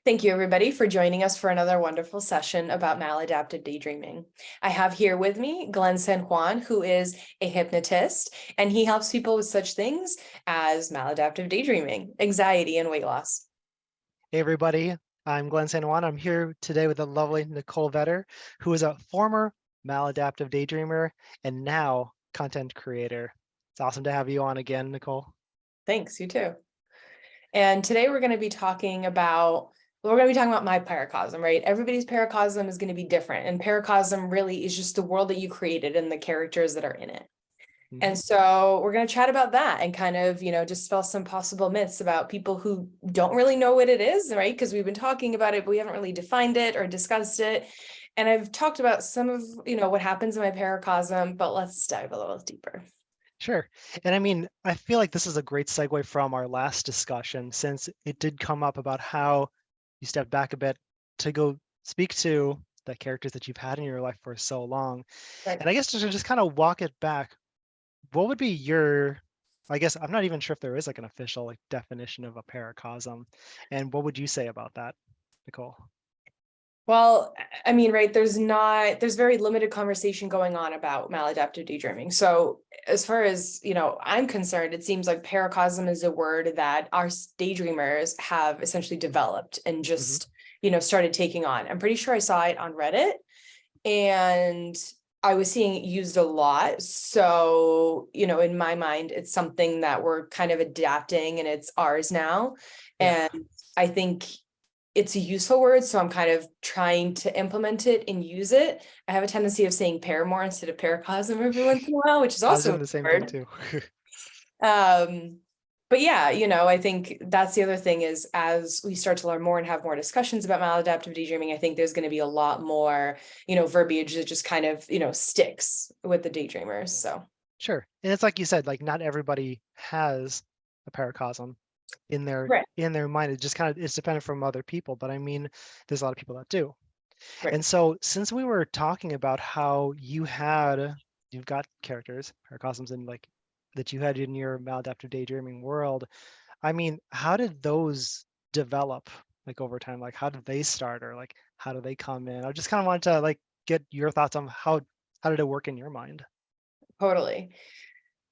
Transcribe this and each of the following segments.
Thank you, everybody, for joining us for another wonderful session about maladaptive daydreaming. I have here with me Glen San Juan, who is a hypnotist, and he helps people with such things as maladaptive daydreaming, anxiety, and weight loss. Hey everybody, I'm Glen San Juan. I'm here today with the lovely Nicole Vetter, who is a former maladaptive daydreamer and now content creator. It's awesome to have you on again, Nicole. Thanks, you too. And today we're going to be talking about my paracosm, right? Everybody's paracosm is going to be different. And paracosm really is just the world that you created and the characters that are in it. And so we're going to chat about that and kind of, dispel some possible myths about people who don't really know what it is, right? Because we've been talking about it, but we haven't really defined it or discussed it. And I've talked about some of, what happens in my paracosm, but let's dive a little deeper. Sure. And I mean, I feel like this is a great segue from our last discussion, since it did come up about how you stepped back a bit to go speak to the characters that you've had in your life for so long. Right. And I guess to just kind of walk it back, what would be your, I guess I'm not even sure if there is like an official like definition of a paracosm, and what would you say about that, Nicole? Well, I mean, right, there's very limited conversation going on about maladaptive daydreaming. So as far as, I'm concerned, it seems like paracosm is a word that our daydreamers have essentially developed and Hmm. just, started taking on. I'm pretty sure I saw it on Reddit and I was seeing it used a lot. So, in my mind, it's something that we're kind of adapting and it's ours now. Yeah, And I think it's a useful word, so I'm kind of trying to implement it and use it. I have a tendency of saying paramore instead of paracosm every once in a while, which is I was also doing a the same thing word. too. But yeah, I think that's the other thing is as we start to learn more and have more discussions about maladaptive daydreaming, I think there's going to be a lot more, verbiage that just kind of, sticks with the daydreamers. So Sure. And it's like you said, like not everybody has a paracosm in their right, mind. It just kind of it's dependent from other people, but I mean, there's a lot of people that do. right. And so since we were talking about how you've got characters, paracosms, and like that you had in your maladaptive daydreaming world, I mean, how did those develop like over time? Like how did they start, or like how do they come in? I just kind of wanted to like get your thoughts on how did it work in your mind? Totally.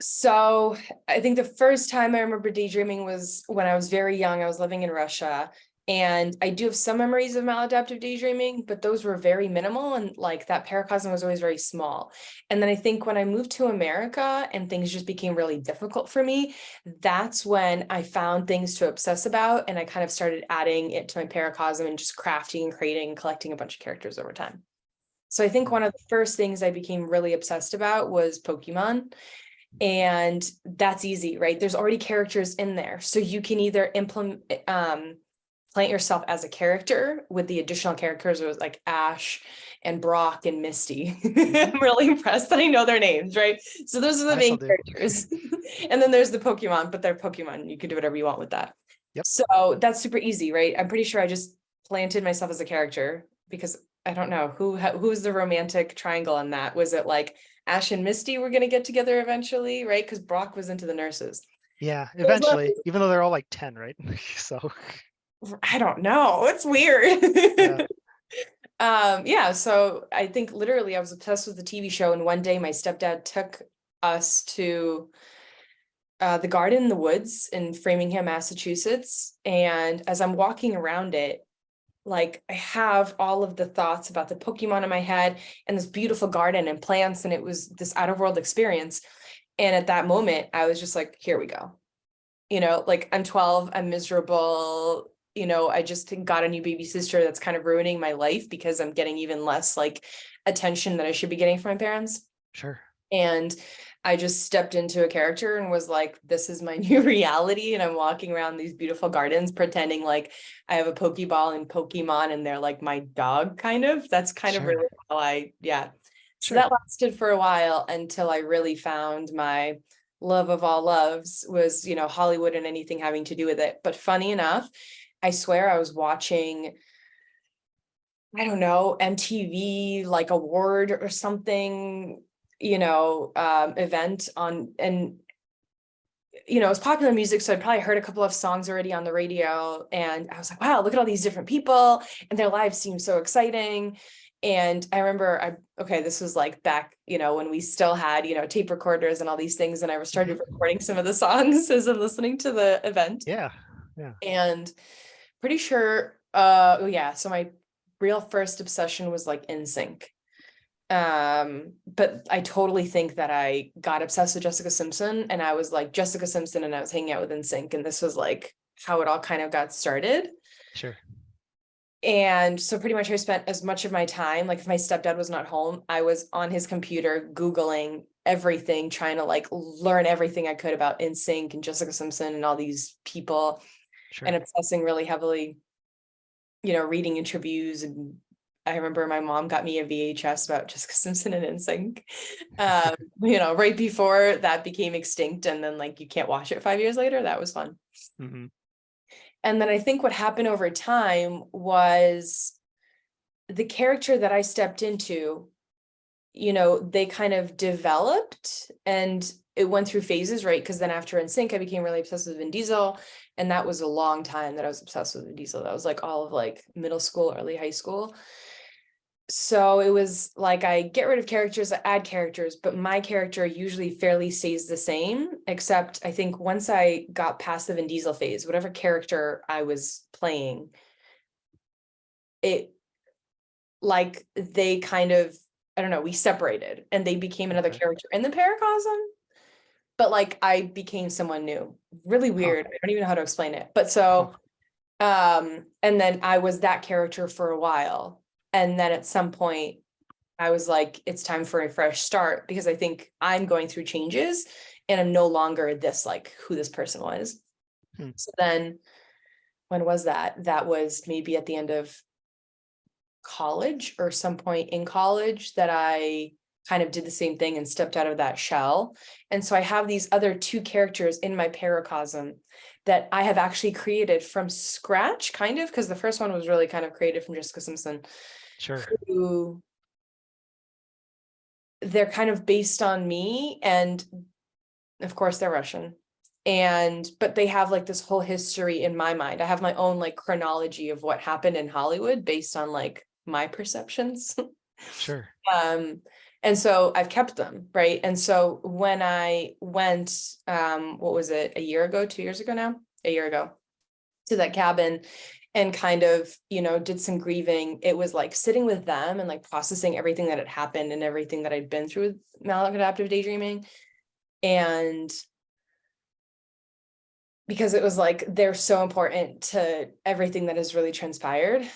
So I think the first time I remember daydreaming was when I was very young. I was living in Russia. And I do have some memories of maladaptive daydreaming, but those were very minimal. And like that paracosm was always very small. And then I think when I moved to America and things just became really difficult for me, that's when I found things to obsess about. And I kind of started adding it to my paracosm and just crafting and creating and collecting a bunch of characters over time. So I think Mm. one of the first things I became really obsessed about was Pokemon. And that's easy, right? There's already characters in there. So you can either plant yourself as a character with the additional characters like Ash and Brock and Misty. Mhm. I'm really impressed that I know their names, right? So those are the I still main do. characters. And then there's the Pokemon, but they're Pokemon. You can do whatever you want with that. Yep. So that's super easy, right? I'm pretty sure I just planted myself as a character because I don't know who's the romantic triangle in that. Was it like Ash and Misty were gonna get together eventually, right? Because Brock was into the nurses. Yeah, There's love. eventually, even though they're all like 10, right? So, I don't know. It's weird. yeah. Yeah, so I think literally I was obsessed with the TV show, and one day my stepdad took us to the garden in the woods in Framingham, Massachusetts. And as I'm walking around it, like I have all of the thoughts about the Pokemon in my head and this beautiful garden and plants, and it was this out of world experience. And at that moment, I was just like, here we go. Like I'm 12, I'm miserable. I just got a new baby sister that's kind of ruining my life because I'm getting even less like attention that I should be getting from my parents. Sure. And I just stepped into a character and was like, this is my new reality. And I'm walking around these beautiful gardens pretending like I have a Pokeball and Pokemon and they're like my dog, kind of. That's kind of Sure. really yeah. So Sure. that lasted for a while until I really found my love of all loves was, Hollywood and anything having to do with it. But funny enough, I swear I was watching, I don't know, MTV like award or something, event on, and you know, it was popular music, so I'd probably heard a couple of songs already on the radio, and I was like, wow, look at all these different people, and their lives seem so exciting. And I remember, this was like back, you know, when we still had, you know, tape recorders and all these things, and I started recording some of the songs as I'm listening to the event. Yeah. And pretty sure, so my real first obsession was like NSYNC. But I totally think that I got obsessed with Jessica Simpson, and I was like Jessica Simpson and I was hanging out with NSYNC, and this was like how it all kind of got started. Sure. And so pretty much I spent as much of my time, like if my stepdad was not home, I was on his computer Googling everything, trying to like learn everything I could about NSYNC and Jessica Simpson and all these people. Sure. And obsessing really heavily, you know, reading interviews. And I remember my mom got me a VHS about Jessica Simpson and NSYNC, you know, right before that became extinct. And then like, you can't watch it 5 years later. That was fun. Mm-hmm. And then I think what happened over time was the character that I stepped into, you know, they kind of developed and it went through phases, right? Because then after NSYNC, I became really obsessed with Vin Diesel. And that was a long time that I was obsessed with Vin Diesel. That was like all of like middle school, early high school. So it was like I get rid of characters, I add characters, but my character usually fairly stays the same, except I think once I got past the Vin Diesel phase, whatever character I was playing, it like they kind of, I don't know, we separated and they became another character in the Paracosm, but like I became someone new. Really weird. I don't even know how to explain it. But so, and then I was that character for a while. And then at some point, I was like, it's time for a fresh start because I think I'm going through changes and I'm no longer this, like who this person was. So then when was that? That was maybe at the end of college or some point in college that I kind of did the same thing and stepped out of that shell. And so I have these other two characters in my Paracosm that I have actually created from scratch, kind of, because the first one was really kind of created from Jessica Simpson. Sure. Who they're kind of based on me, and of course they're Russian. But they have like this whole history in my mind. I have my own like chronology of what happened in Hollywood based on like my perceptions. Sure. And so I've kept them, right? And so when I went, what was it, a year ago, 2 years ago now, a year ago, to that cabin and kind of, you know, did some grieving, it was like sitting with them and like processing everything that had happened and everything that I'd been through with maladaptive daydreaming. And because it was like, they're so important to everything that has really transpired.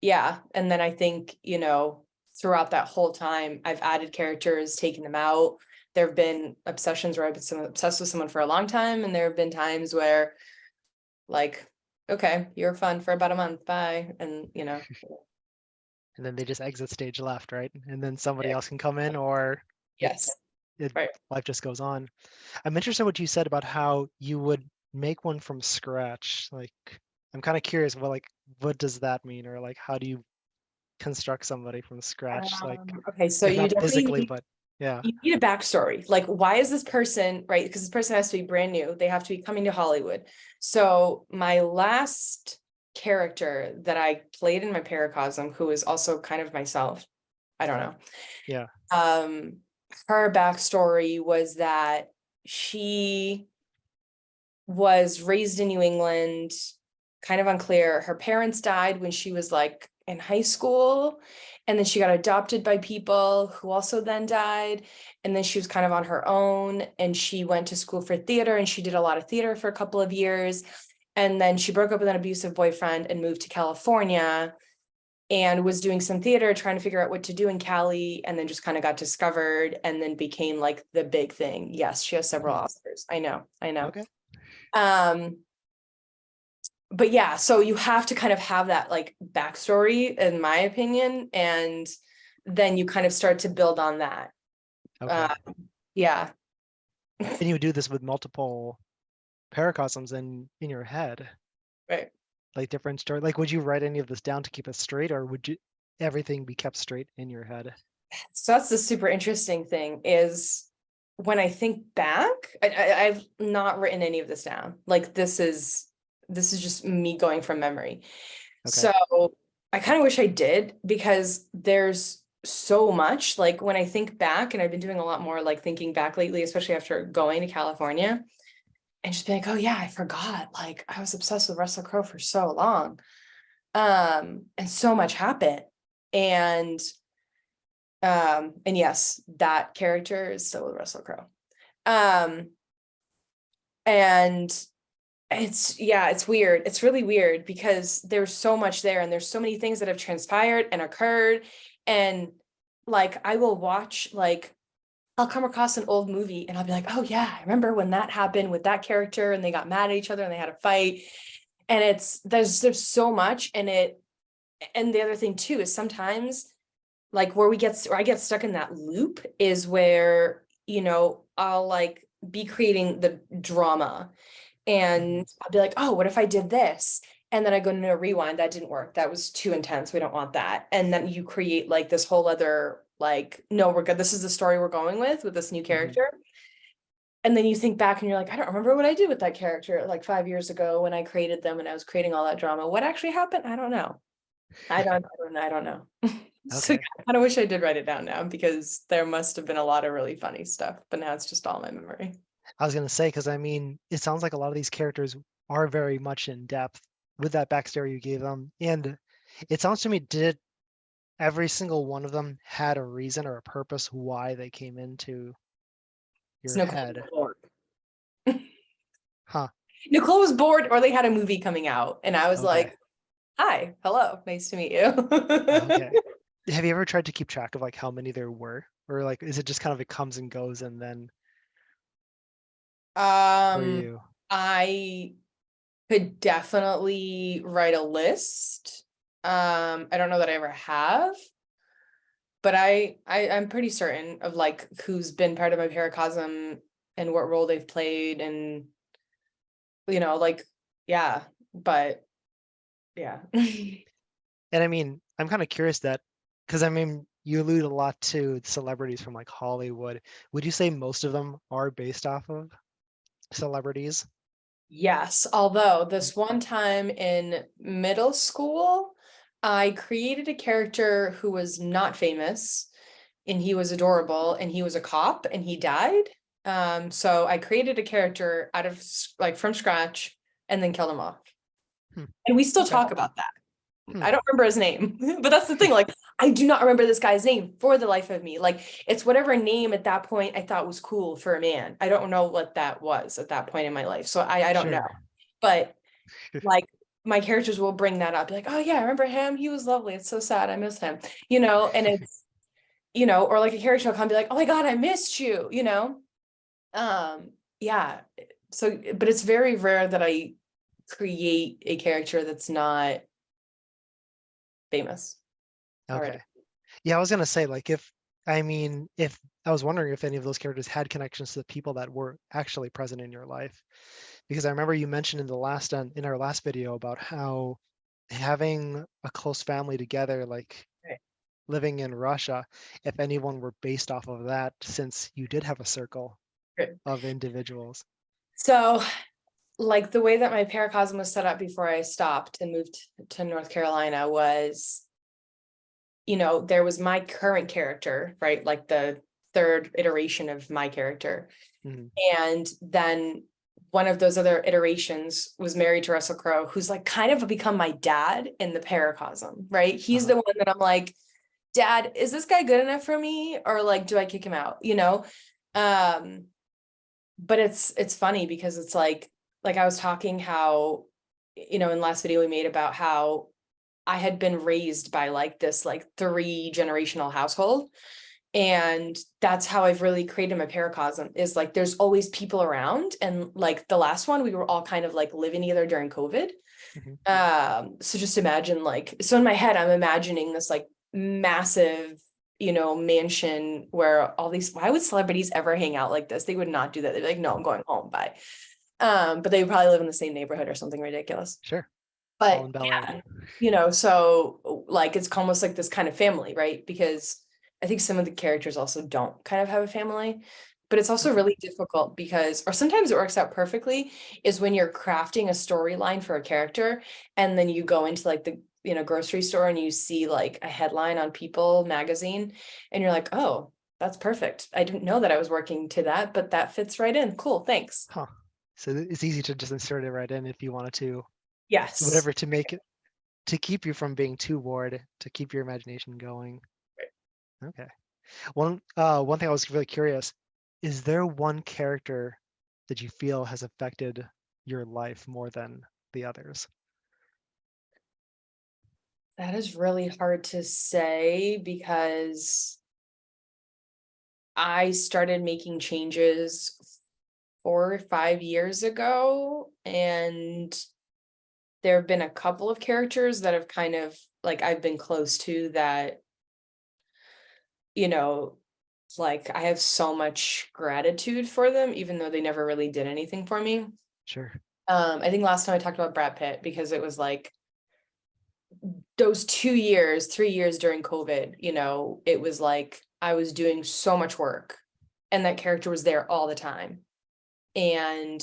Yeah. And then I think, you know, throughout that whole time, I've added characters, taken them out. There have been obsessions where I've been obsessed with someone for a long time. And there have been times where like, okay, you're fun for about a month, bye. And, you know. And then they just exit stage left, right? And then somebody else can come in, or Yes. Right. life just goes on. I'm interested in what you said about how you would make one from scratch. Like, I'm kind of curious, what does that mean? Or like, how do you construct somebody from scratch? Like, okay, so if you not definitely physically, need, but yeah. you need a backstory. Like, why is this person, right? Because this person has to be brand new. They have to be coming to Hollywood. So my last character that I played in my Paracosm, who is also kind of myself, I don't know. Yeah. Her backstory was that she was raised in New England, kind of unclear. Her parents died when she was like in high school, and then she got adopted by people who also then died. And then she was kind of on her own, and she went to school for theater, and she did a lot of theater for a couple of years. And then she broke up with an abusive boyfriend and moved to California and was doing some theater, trying to figure out what to do in Cali, and then just kind of got discovered and then became like the big thing. Yes, she has several Oscars. I know. Okay. But yeah, so you have to kind of have that like backstory, in my opinion, and then you kind of start to build on that. Okay. Yeah. And you would do this with multiple paracosms in your head. Right. Like different story. Like, would you write any of this down to keep it straight, or would you everything be kept straight in your head? So that's the super interesting thing is when I think back, I've not written any of this down. Like this is just me going from memory. Okay. So I kind of wish I did, because there's so much, like when I think back, and I've been doing a lot more like thinking back lately, especially after going to California, and just be like, oh yeah, I forgot. Like I was obsessed with Russell Crowe for so long. And so much happened. And yes, that character is still with Russell Crowe. Um, and it's weird. It's really weird because there's so much there, and there's so many things that have transpired and occurred. And like I will watch, like I'll come across an old movie and I'll be like, oh yeah, I remember when that happened with that character and they got mad at each other and they had a fight. And there's so much. And the other thing too is sometimes like where I get stuck in that loop is where, I'll like be creating the drama, and I'll be like, oh, what if I did this? And then I go, no, rewind, that didn't work. That was too intense. We don't want that. And then you create like this whole other, like, no, we're good. This is the story we're going with this new character. And then you think back and you're like, I don't remember what I did with that character like 5 years ago when I created them and I was creating all that drama. What actually happened? I don't know. I don't know. So Okay. I kind of wish I did write it down now, because there must have been a lot of really funny stuff, but now it's just all my memory. I was gonna say, because I mean, it sounds like a lot of these characters are very much in depth with that backstory you gave them, and it sounds to me, did every single one of them had a reason or a purpose why they came into It's your Nicole head? was bored. Huh. Nicole was bored, or they had a movie coming out, and I was Okay. like, hi, hello, nice to meet you. Okay. Have you ever tried to keep track of like how many there were, or like is it just kind of it comes and goes and then for Um, you? I could definitely write a list. I don't know that I ever have, but I'm pretty certain of like who's been part of my Paracosm and what role they've played, and like, yeah, but yeah. And I mean, I'm kind of curious that because I mean, you allude a lot to celebrities from like Hollywood. Would you say most of them are based off of celebrities? Yes, although this one time in middle school, I created a character who was not famous, and he was adorable, and he was a cop and he died. So I created a character out of like from scratch and then killed him off. Hmm. And we still Okay. talk about that. Hmm. I don't remember his name, but that's the thing. Like, I do not remember this guy's name for the life of me. Like, it's whatever name at that point I thought was cool for a man. I don't know what that was at that point in my life. So I don't know. Sure. But like, my characters will bring that up. Be like, oh yeah, I remember him. He was lovely. It's so sad. I miss him. And it's, or like a character will come and be like, oh my God, I missed you. Yeah. So, but it's very rare that I create a character that's not famous already. Okay. Yeah, I was gonna say like if I was wondering if any of those characters had connections to the people that were actually present in your life, because I remember you mentioned in the last in our last video about how having a close family together, like Right. living in Russia, if anyone were based off of that, since you did have a circle Right. of individuals. So, like the way that my Paracosm was set up before I stopped and moved to North Carolina was, there was my current character, right? Like the third iteration of my character. Mhm. And then one of those other iterations was married to Russell Crowe, who's like kind of become my dad in the Paracosm, right? He's Uh-huh. the one that I'm like, Dad, is this guy good enough for me? Or like, do I kick him out? Um, but it's funny because it's like I was talking how, in last video we made about how I had been raised by like this like 3 generational household. And that's how I've really created my Paracosm, is like there's always people around. And like the last one, we were all kind of like living together during COVID. Mhm. So just imagine like, so in my head, I'm imagining this like massive, mansion where all these, why would celebrities ever hang out like this? They would not do that. They'd be like, no, I'm going home. Bye. But they would probably live in the same neighborhood or something ridiculous. Sure. All But in Bel Air. yeah, so like it's almost like this kind of family, right? Because I think some of the characters also don't kind of have a family. But it's also Okay. really difficult because, or sometimes it works out perfectly, is when you're crafting a storyline for a character and then you go into like the, grocery store and you see like a headline on People magazine and you're like, oh, that's perfect. I didn't know that I was working to that, but that fits right in. Cool, thanks. Huh. So it's easy to just insert it right in if you wanted to, Yes. whatever, to make it, to keep you from being too bored, to keep your imagination going. Okay. One thing I was really curious, is there one character that you feel has affected your life more than the others? That is really hard to say because I started making changes 4 or 5 years ago, and there have been a couple of characters that have kind of like I've been close to that, you know, like I have so much gratitude for them, even though they never really did anything for me. Sure. I think last time I talked about Brad Pitt because it was like those 2 years, 3 years during COVID, it was like I was doing so much work and that character was there all the time. And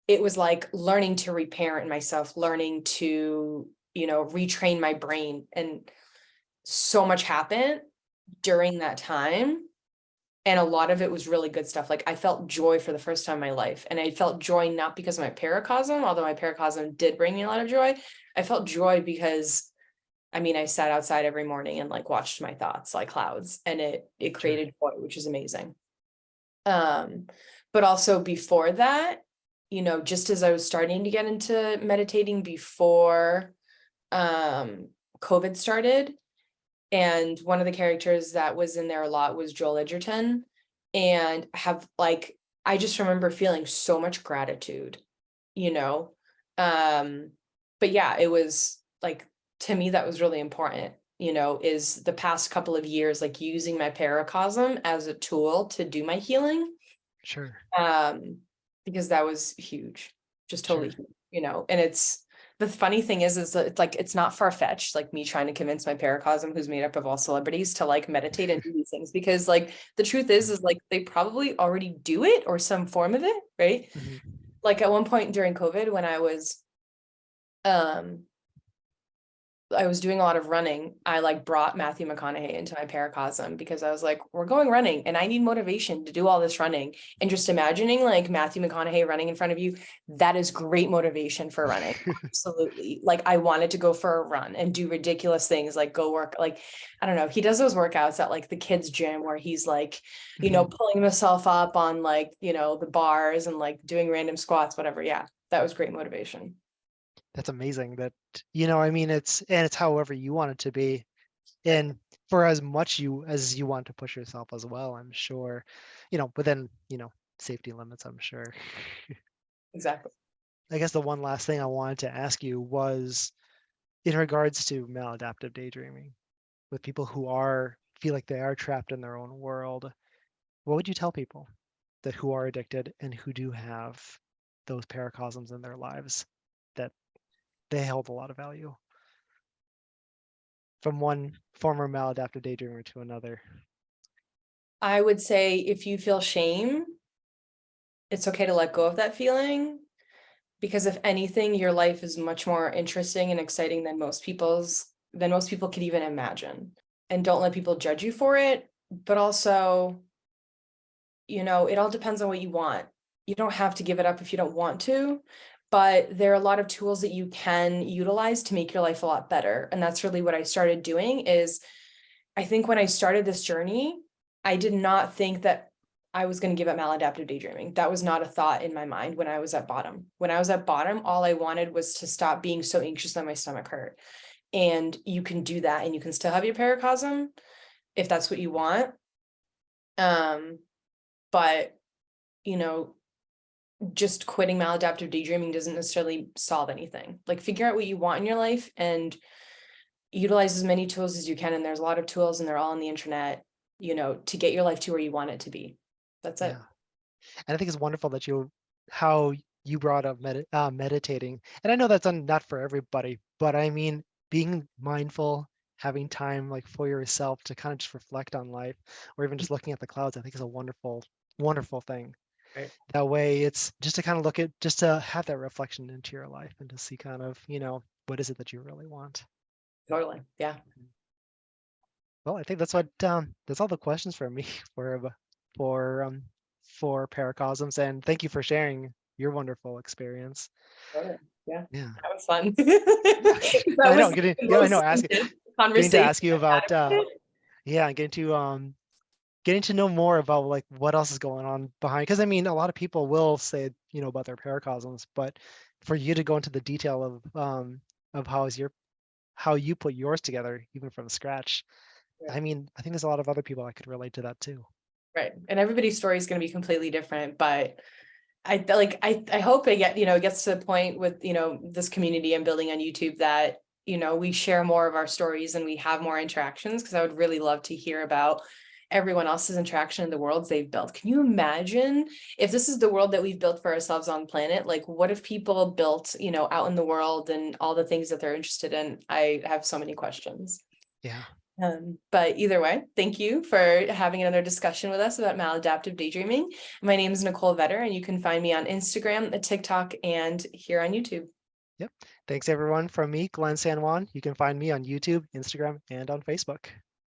it was like learning to reparent myself, learning to, retrain my brain. And so much happened during that time. And a lot of it was really good stuff. Like I felt joy for the first time in my life. And I felt joy not because of my paracosm, although my paracosm did bring me a lot of joy. I felt joy because I sat outside every morning and like watched my thoughts like clouds and it Sure. created joy, which is amazing. Um, but also before that, just as I was starting to get into meditating before COVID started, and one of the characters that was in there a lot was Joel Edgerton. And I just remember feeling so much gratitude, you know. Um, but yeah, it was like to me that was really important, is the past couple of years like using my paracosm as a tool to do my healing. Sure. Um, because that was huge, just totally Sure. huge, and it's the funny thing is that it's like it's not far-fetched, like me trying to convince my paracosm, who's made up of all celebrities, to like meditate and do these things because like the truth is like they probably already do it or some form of it, right? Hmm. Like at one point during COVID when um I was doing a lot of running, I like brought Matthew McConaughey into my paracosm because I was like, we're going running and I need motivation to do all this running. And just imagining like Matthew McConaughey running in front of you, that is great motivation for running. Absolutely. Like I wanted to go for a run and do ridiculous things like go work. Like, I don't know. He does those workouts at like the kids' gym where he's like, Hmm. pulling himself up on like, the bars and like doing random squats, whatever. Yeah, that was great motivation. That's amazing that, I mean, it's however you want it to be. And for as much as you want to push yourself as well, I'm sure, within, safety limits, I'm sure. Exactly. I guess the one last thing I wanted to ask you was in regards to maladaptive daydreaming, with people who feel like they are trapped in their own world, what would you tell people that who are addicted and who do have those paracosms in their lives that they held a lot of value from one former maladaptive daydreamer to another? I would say if you feel shame, it's okay to let go of that feeling because if anything, your life is much more interesting and exciting than most people could even imagine. And don't let people judge you for it, but also, it all depends on what you want. You don't have to give it up if you don't want to, but there are a lot of tools that you can utilize to make your life a lot better. And that's really what I started doing is I think when I started this journey, I did not think that I was going to give up maladaptive daydreaming. That was not a thought in my mind when I was at bottom. When I was at bottom, all I wanted was to stop being so anxious that my stomach hurt. And you can do that and you can still have your paracosm if that's what you want. Um, but you know, just quitting maladaptive daydreaming doesn't necessarily solve anything. Like figure out what you want in your life and utilize as many tools as you can. And there's a lot of tools and they're all on the internet, to get your life to where you want it to be. That's it. Yeah. And I think it's wonderful that how you brought up meditating. And I know that's not for everybody, but I mean, being mindful having time like for yourself to kind of just reflect on life, or even just looking at the clouds, I think is a wonderful, wonderful thing. Right. That way it's just to kind of look at, just to have that reflection into your life and to see kind of, what is it that you really want. Totally. Yeah. Well, I think that's what that's all the questions for me for um for Paracosms, and thank you for sharing your wonderful experience. Totally. Yeah. Yeah. That was fun. Yeah. That I was know, the I know, most intense getting to conversation ask you I've about had. yeah, getting to know more about like what else is going on behind, because I mean a lot of people will say, about their Paracosms, but for you to go into the detail of how you put yours together even from scratch, I mean, I think there's a lot of other people that could relate to that too. Right. And everybody's story is going to be completely different, but I hope it gets to the point with, this community I'm building on YouTube that, we share more of our stories and we have more interactions, because I would really love to hear about everyone else's interaction in the worlds they've built. Can you imagine if this is the world that we've built for ourselves on planet? Like, what if people built, out in the world and all the things that they're interested in? I have so many questions. Yeah. But either way, thank you for having another discussion with us about maladaptive daydreaming. My name is Nicole Vetter, and you can find me on Instagram, TikTok, and here on YouTube. Yep. Thanks everyone from me, Glen San Juan. You can find me on YouTube, Instagram, and on Facebook.